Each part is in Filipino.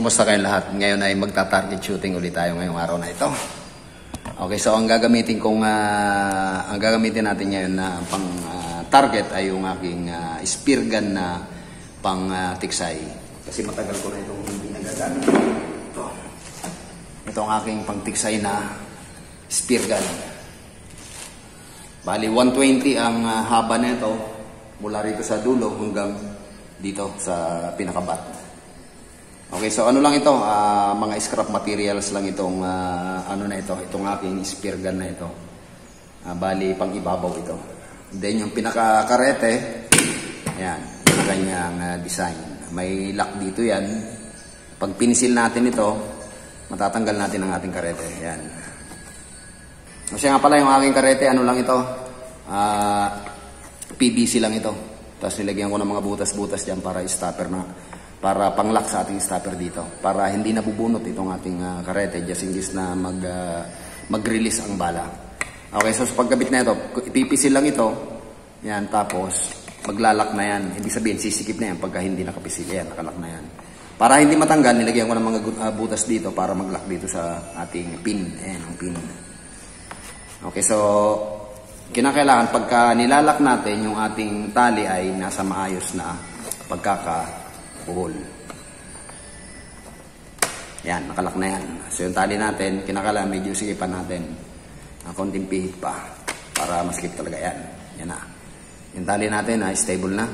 Kumusta kayong lahat? Ngayon ay magta-target shooting ulit tayo ngayong araw na ito. Okay, so ang gagamitin natin ngayon na pang target ay yung aking spear gun na pang tiksay. Kasi matagal ko na itong hindi nagagamit. Ito ang aking pang tiksay na spear gun. Bali 120 ang haba na ito mula rito sa dulo hanggang dito sa pinakabat. Okay, so ano lang ito, mga scrap materials lang itong itong aking spear gun na ito. Bali, pang ibabaw ito. Then yung pinaka-karete, ayan, yung kanyang design. May lock dito yan. Pag pinisil natin ito, matatanggal natin ang ating karete. Ayan. Kasi nga pala yung aking karete, ano lang ito, PVC lang ito. Tapos nilagyan ko ng mga butas-butas dyan para pang-lock sa ating stopper dito. Para hindi nabubunot itong ating karete just in case na mag-release ang bala. Okay, so sa pagkabit na ito, ipipisil lang ito. Yan, tapos maglalak na yan. Ibig sabihin, sisikip na yan pagka hindi nakapisil. Yan, nakalak na yan. Para hindi matanggal, nilagyan ko ng mga butas dito para mag-lock dito sa ating pin. Ayan, ang pin. Okay, so kinakailangan pagka nilalak natin, yung ating tali ay nasa maayos na pagkakapuhol. Yan, nakalak na yan. So yung tali natin, kinakailangan medyo sikipan natin. Konting pihit pa para masikip talaga yan. Yan na. Yung tali natin ay stable na.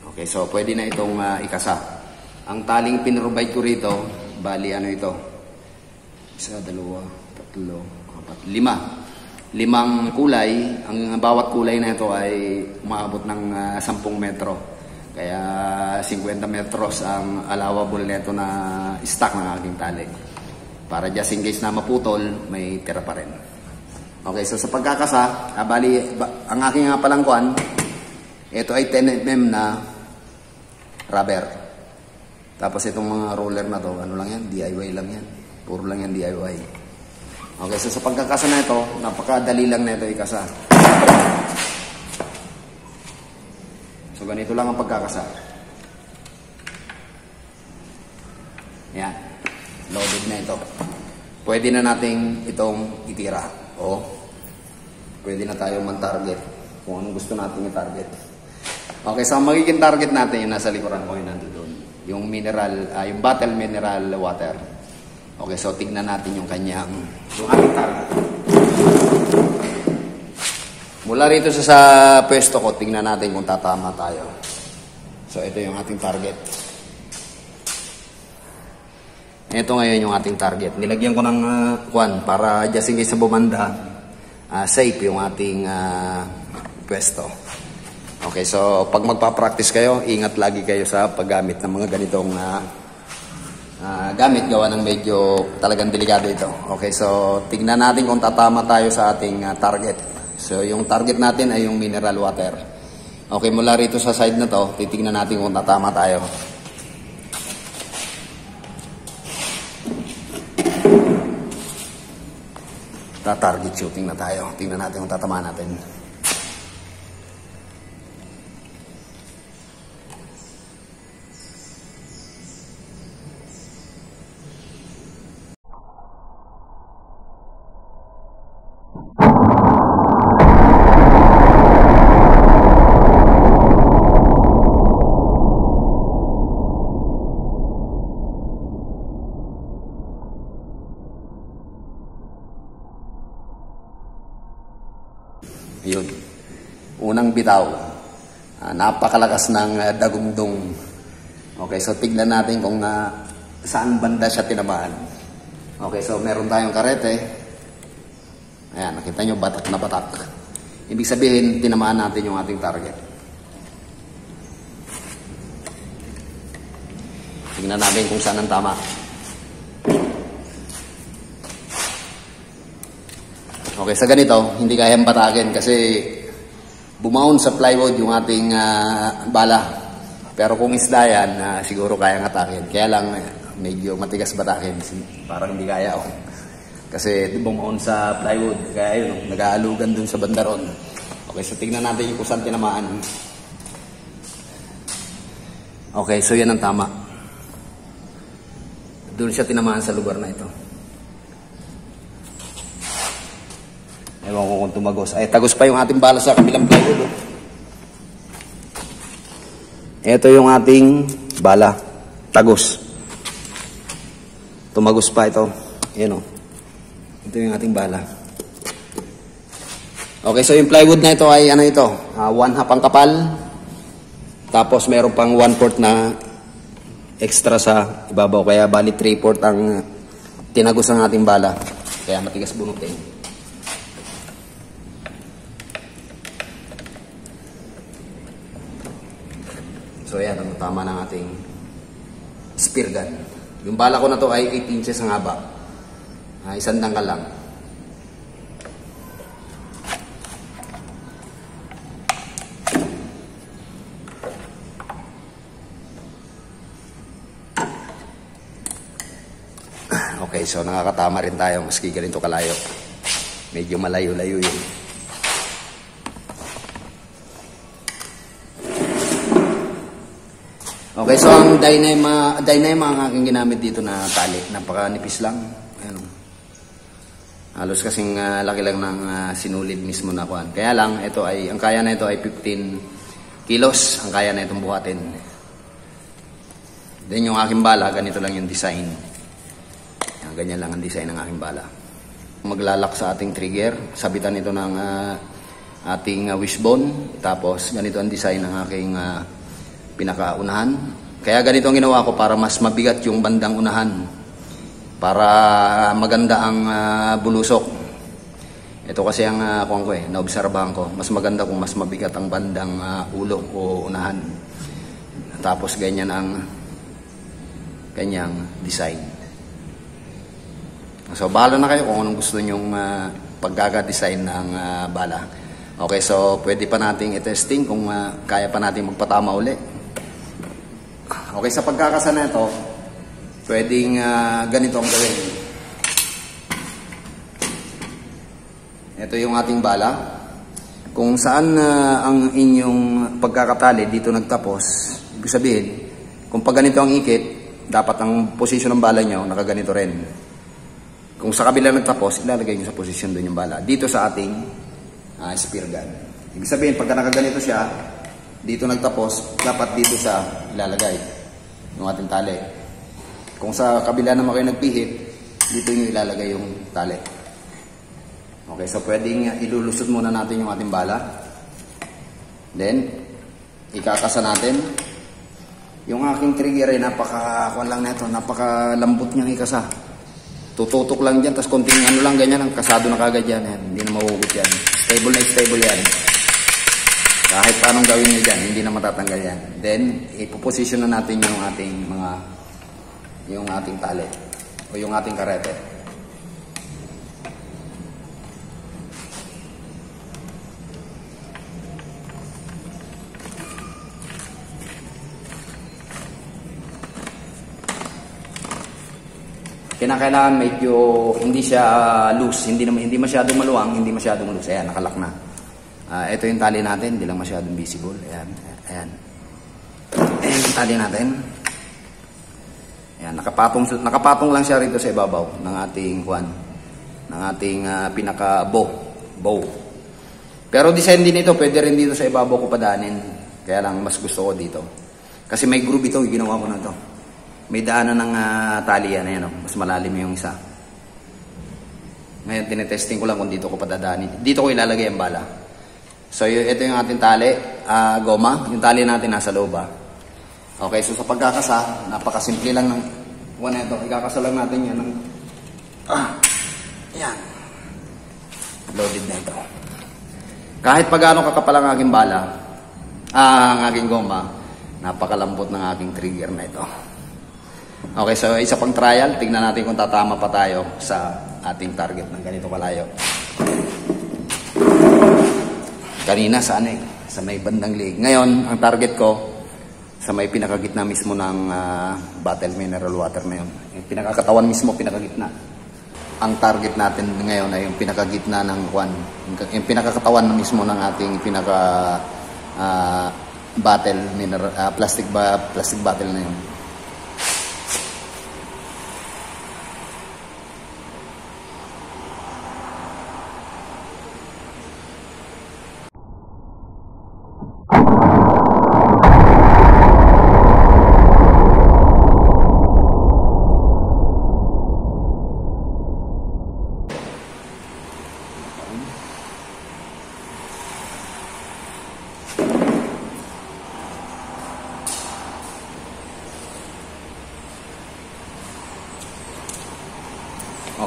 Okay, so pwede na itong ikasa. Ang taling pinrovide ko rito, bali ano ito? 1, 2, 3, 4, 5. 5 kulay. Ang bawat kulay na ito ay umaabot ng 10 metro. Kaya 50 metros ang allowable nito na stock ng aking tali. Para just in case na maputol, may tira pa rin. Okay, so sa pagkakasa, bali, ang aking palangkuan, ito ay 10 mm na rubber. Tapos itong mga roller na to, ano lang yan? DIY lang yan. Puro lang yan DIY. Okay, so sa pagkakasa na ito, napakadali lang na ito ikasa. So ganito lang ang pagkakasa. Yan. Loaded na ito. Pwede na nating itong itira. O, pwede na tayong man-target kung anong gusto nating i-target. Okay, so ang magiging target natin yung nasa likuran ko, yung nandoon. Yung mineral, yung bottle mineral water. Okay, so tignan natin yung ating target. Mula rito sa pwesto ko, tignan natin kung tatama tayo. So ito yung ating target. Ito ngayon yung ating target. Nilagyan ko ng kwan para just in case sa bumanda, safe yung ating pwesto. Okay, so pag magpa-practice kayo, ingat lagi kayo sa paggamit ng mga ganitong gamit gawa ng medyo talagang delikado ito. Okay, so tignan natin kung tatama tayo sa ating target. So yung target natin ay yung mineral water. Okay, mula rito sa side na to, titignan natin kung tatama tayo. Target shooting na tayo. Tingnan natin kung tatama natin. Yun. Unang bitaw. Napakalakas ng dagundong. Okay, so tignan natin kung saan banda siya tinamaan. Okay, so meron tayong karete. Ayan, nakita nyo, batak na batak. Ibig sabihin, tinamaan natin yung ating target. Tignan natin kung saan ang tama. Okay, sa ganito, hindi kayang batakin kasi bumaon sa plywood yung ating bala. Pero kung isda yan, siguro kayang atakin. Kaya lang, medyo matigas batakin. Parang hindi kaya ako. Kasi bumaon sa plywood. Kaya yun, nag-aalugan dun sa bandaron. Okay, so tingnan natin yung kung saan tinamaan. Okay, so yan ang tama. Doon siya tinamaan sa lugar na ito. Ewan ko kung tumagos. Ay, tagos pa yung ating bala sa kabilang plywood. Ito yung ating bala. Tagos. Tumagos pa ito. Ayan o. Ito yung ating bala. Okay, so yung plywood na ito ay ano ito? 1/2 ang kapal. Tapos meron pang 1/4 na extra sa ibabaw. Kaya bali 3/4 ang tinagos ng ating bala. Kaya matigas bunutin. So yan, ang tama ng ating spear gun. Yung bala ko na to ay 8 inches ang haba. Isang dangkal lang. Okay, so nakakatama rin tayo maski ganito kalayo. Medyo malayo-layo yun. Okay, so ang Dyneema ang aking ginamit dito na tali. Napakanipis lang. Ayan. Halos kasing laki lang ng sinulid mismo na kuhan. Kaya lang, ito ay, ang kaya na ito ay 15 kilos. Ang kaya na itong buhatin. Then yung aking bala, ganito lang yung design. Ayan, ganyan lang ang design ng aking bala. Maglalak sa ating trigger. Sabitan ito ng ating wishbone. Tapos ganito ang design ng aking pinakaunahan. Kaya ganito ang ginawa ko para mas mabigat yung bandang unahan. Para maganda ang bulusok. Ito kasi ang kuwan ko naobserbahan ko. Mas maganda kung mas mabigat ang bandang ulo o unahan. Tapos ganyan ang kanyang design. So bahala na kayo kung anong gusto nyong pagkaka-design ng bala. Okay, so pwede pa nating i-testing kung kaya pa nating magpatama uli. Okay, sa pagkakasa na ito, pwedeng ganito ang gawin. Ito yung ating bala. Kung saan ang inyong pagkakatali dito nagtapos, ibig sabihin, kung pag ganito ang ikit, dapat ang posisyon ng bala nyo, nakaganito rin. Kung sa kabila nagtapos, ilalagay nyo sa posisyon doon yung bala. Dito sa ating spear gun. Ibig sabihin, pagka nakaganito siya, dito nagtapos, dapat dito sa ilalagay yung ating tali. Kung sa kabila naman kayo nagpihit, dito nyo ilalagay yung tali. Okay, so pwedeng ilulusot muna natin yung ating bala. Then, ikakasa natin. Yung aking trigger ay napaka-kuan lang nito, napakalambot niyang ikasa. Tututok lang dyan, tapos konting ano lang ganyan, ang kasado na kagad yan. Hindi na mahugot yan. Stable na stable yan. Kahit paanong gawin nyo dyan, hindi na matatanggal yan. Then, ipoposition na natin yung ating yung ating tali o yung ating karete. Kinakailangan medyo hindi siya loose, hindi masyadong maluwang, hindi masyadong loose. Ayan, nakalak na. Ito yung tali natin, hindi lang masyadong visible. Ayan, ayan. Ayan yung tali natin. Ayan, nakapatong lang siya rito sa ibabaw ng ating pinaka-bow. Pero design din ito, pwede rin dito sa ibabaw ko padaanin. Kaya lang, mas gusto ko dito. Kasi may groove ito, ginawa ko na ito. May daanan ng tali yan, ayan, mas malalim yung isa. Ngayon, tinetesting ko lang kung dito ko padadaanin. Dito ko ilalagay ang bala. So, ito yung ating tali, goma. Yung tali natin nasa loob. Okay, so sa pagkakasa, napakasimple lang ng ito. Ikakasa lang natin yan ng yan. Loaded na ito. Kahit pagano kakapal ang aking bala, ang aking goma, napakalambot ng aking trigger na ito. Okay, so isa pang trial. Tingnan natin kung tatama pa tayo sa ating target ng ganito kalayo. Kanina sa sa may bandang liig. Ngayon, ang target ko sa may pinakagitna mismo ng bottle mineral water na yun. Yung pinakakatawan mismo, pinakagitna. Ang target natin ngayon ay yung pinakagitna ng yung pinakakatawan mismo ng ating bottle, plastic bottle na yun.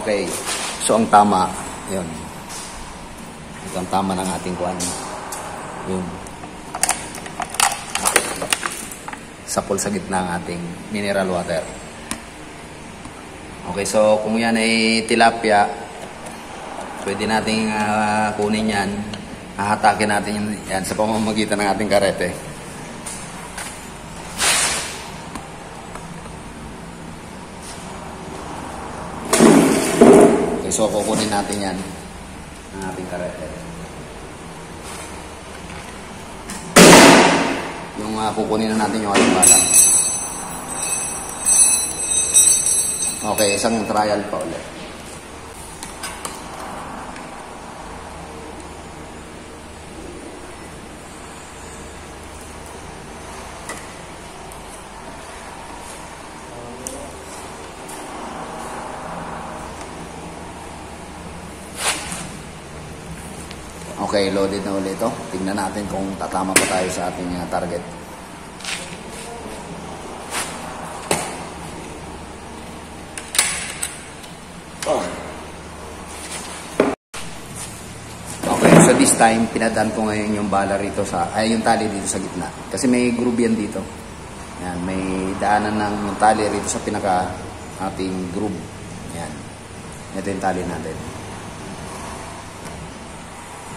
Okay, so ang tama, yun. Ito ang tama ng ating kuwan. Yun. Sapol sa gitna ng ating mineral water. Okay, so kung yan ay tilapia, pwede nating kunin yan. Hahatakin natin yan sa pamamagitan ng ating karete. So, kukunin natin yan ng ating karete. Yung kukunin na natin yung ating balang. Okay, isang trial pa ulit. Okay, loaded na ulit ito. Tingnan natin kung tatama pa tayo sa ating target. Okay, so this time, pinadaan ko ngayon yung bala rito yung tali dito sa gitna. Kasi may groove yan dito. Yan, may daanan ng tali rito sa pinaka ating groove. Yan. Ito yung tali natin.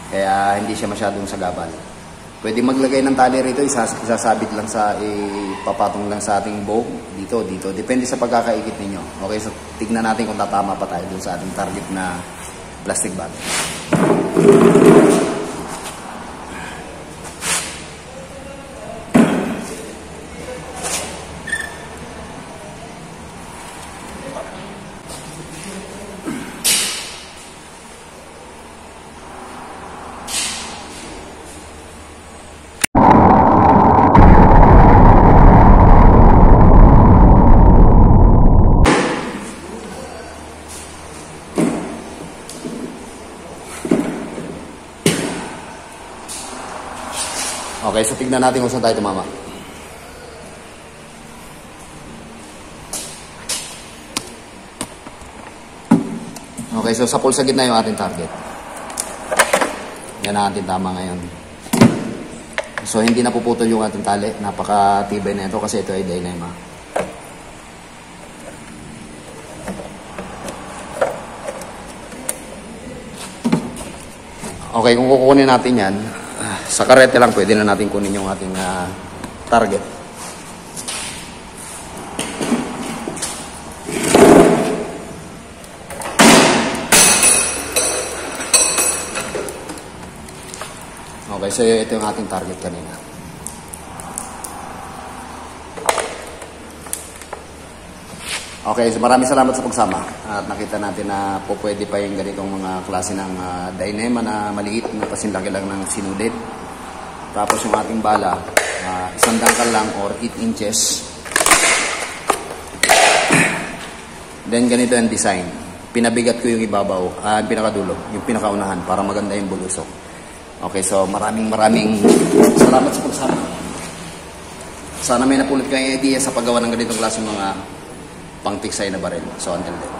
Kaya hindi siya masyadong sagabal. Pwede maglagay ng tali rito, isasabit lang ipapatong lang sa ating bow, dito. Depende sa pagkakaikit ninyo. Okay, so tignan natin kung tatama pa tayo dun sa ating target na plastic bag. Okay, so tignan natin kung saan tayo tumama. Okay, so sapol sa gitna yung ating target. Yan ang ating tama ngayon. So hindi napuputol yung ating tali. Napakatibay na ito kasi ito ay Dyneema. Okay, kung kukunin natin yan, sa karete lang pwede na natin kunin yung ating target. Okay, so ito yung ating target kanina. Okay, so maraming salamat sa pagsama. At nakita natin na po pwede pa yung ganitong mga klase ng Dyneema na maliit na pasinlaki lang ng sinudid. Tapos yung ating bala, isang dangkal lang or 8 inches. Then ganito yung design. Pinabigat ko yung ibabaw, pinakadulo, yung pinakaunahan para maganda yung bulusok. Okay, so maraming salamat sa pagsama. Sana may napulot kayong idea sa paggawa ng ganitong klase mga pangtiksay na baril. So until then.